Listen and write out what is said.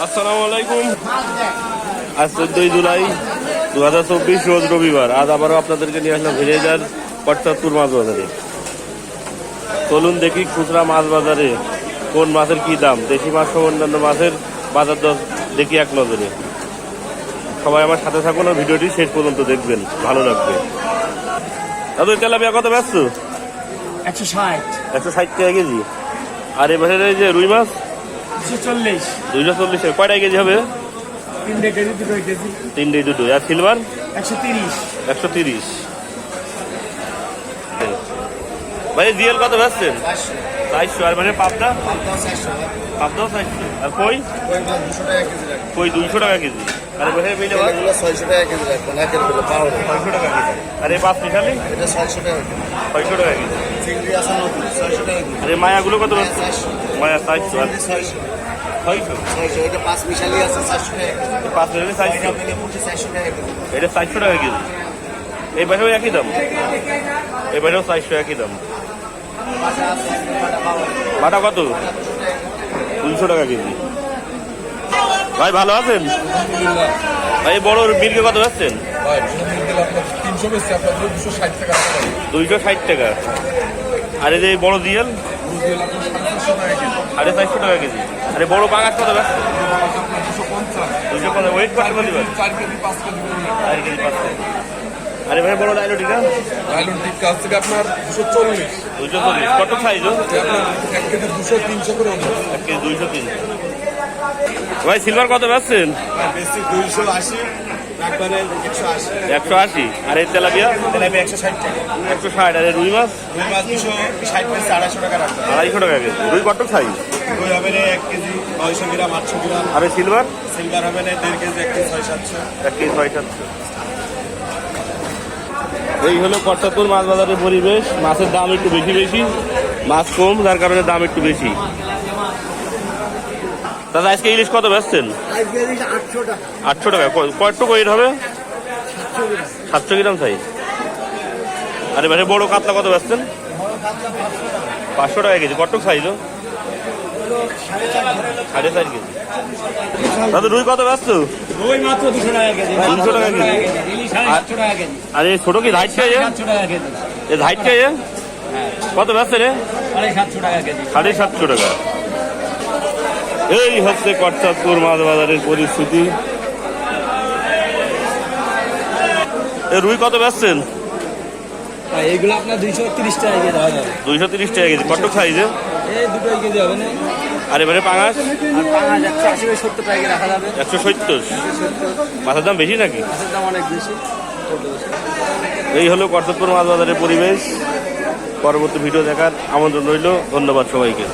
আসসালামু আলাইকুম। আজ 14 জুলাই 2024 রোজ রবিবার। আজ আবারও আপনাদেরকে নিয়ে আসলাম ভিলেজার পঁচাত্তর মাছ বাজারে। চলুন দেখি খুচরা মাছ বাজারে কোন মাছের কি দাম, দেশি মাছ সহ অন্যান্য মাছের বাজার দর দেখি এক নজরে। সবাই আমার সাথে থাকুন আর ভিডিওটি শেষ পর্যন্ত দেখবেন, ভালো লাগবে। দাদু তেলাপিয়া কত ব্যস্ত? 160 টাকা কেজি। আর এবারে যে রুই মাছ 240 কয়টা কেজি হবে? 3 কেজি 2 কেজি 3 দুটো। আর সিলভার 130 ভাই জিএল কত বেচছেন? 400। আর মানে পাবদা 400। আর কই 200 টাকা কেজি। আর ভাই মিলে 600 টাকা কেজি রাখবেন, একের বেলা 600 টাকা কেজি। আর এই পাঁচ মিশালি এটা 600 টাকা কেজি। 600 টাকা কেজি। চিংড়ি আছে 600 টাকা কেজি। আর এই মায়াগুলো কত বেচছেন? 400 মায়া 400। আর 600 600 এটা 5 মিশালি আছে 400 টাকা কেজি। পাঁচ মিশালি 400। এটা মিলে 400 টাকা কেজি। এটা 400 টাকা কেজি। এই বাইরেও একই দাম, এই বাইরেও 400 একই দাম। বাটা কত? 200 টাকা কেজি। ভাই ভালো আছেন? ভাই বড় মির্গে কত বেচছেন? 260 টাকা। আর এই যে বড় দিয়েল 450 টাকা কেজি। আরে বড় পাঙাশ কত বেচছেন? 250। ওয়েট কত দিবেন? 4 কেজি 5 কেজি। আরে ভাই বড় লাইলো টিকা আপনার 240 কত সাইজ? 1 কেজি 200 300 করে হবে। 1 কেজি 200 300। ভাই সিলভার কত বেচছেন? বেশি 280 একবারে 180। 180। আর এই তেলাপিয়া 160 টাকা। 160। আর এই রুই মাছ রুই মাছ 260 পেছে 250 টাকা রাখবেন। 250 টাকা কেজি। রুই কত সাইজ? রুই হবে 1 কেজি 900 গ্রাম 800 গ্রাম। আর এই সিলভার সিলভার হবে 1.5 কেজি 1 কেজি 600-700। 1 কেজি 600-700। এই হলো পঁচাত্তর মাছ বাজারের পরিবেশ। মাছের দাম একটু বেশি বেশি, মাছ কম, যার কারণে দাম একটু বেশি। দাদা আজকে ইলিশ কত বেচছেন? 800 টাকা। কয়টুকু ওয়েট হবে? 700 গ্রাম সাইজ। আরে ভাই বড় কাতলা কত বেচছেন? 500 টাকা কেজি। কটুক সাইজ? 4.5 কেজি। দাদা রুই কত ব্যস্ত? রুই মাত্র 200 টাকা কেজি। 200 টাকা কেজি। ইলিশ 700 টাকা কেজি। আর এই ছোট কি ধাইট চাই? 700 টাকা কেজি। এই ধাইট চাই কত ব্যস্ত রে? 750 টাকা কেজি। 750 টাকা। এই হচ্ছে পঁচাত্তর মাছ বাজারের পরিস্থিতি। রুই কত বেচছেন? এইগুলো আপনার 230 টাকা কেজি হবে। 230 টাকা কেজি। কত সাইজে? এই 2 কেজি হবে না। আর এবারে পাঙাশ? আর পাঙাশ 180-70 টাকা কেজি রাখা যাবে। 170। মাছের দাম বেশি নাকি? মাছের দাম অনেক বেশি। এই হলো পঁচাত্তর মাছ বাজারের পরিবেশ। পরবর্তী ভিডিও দেখার আমন্ত্রণ রইল। ধন্যবাদ সবাইকে।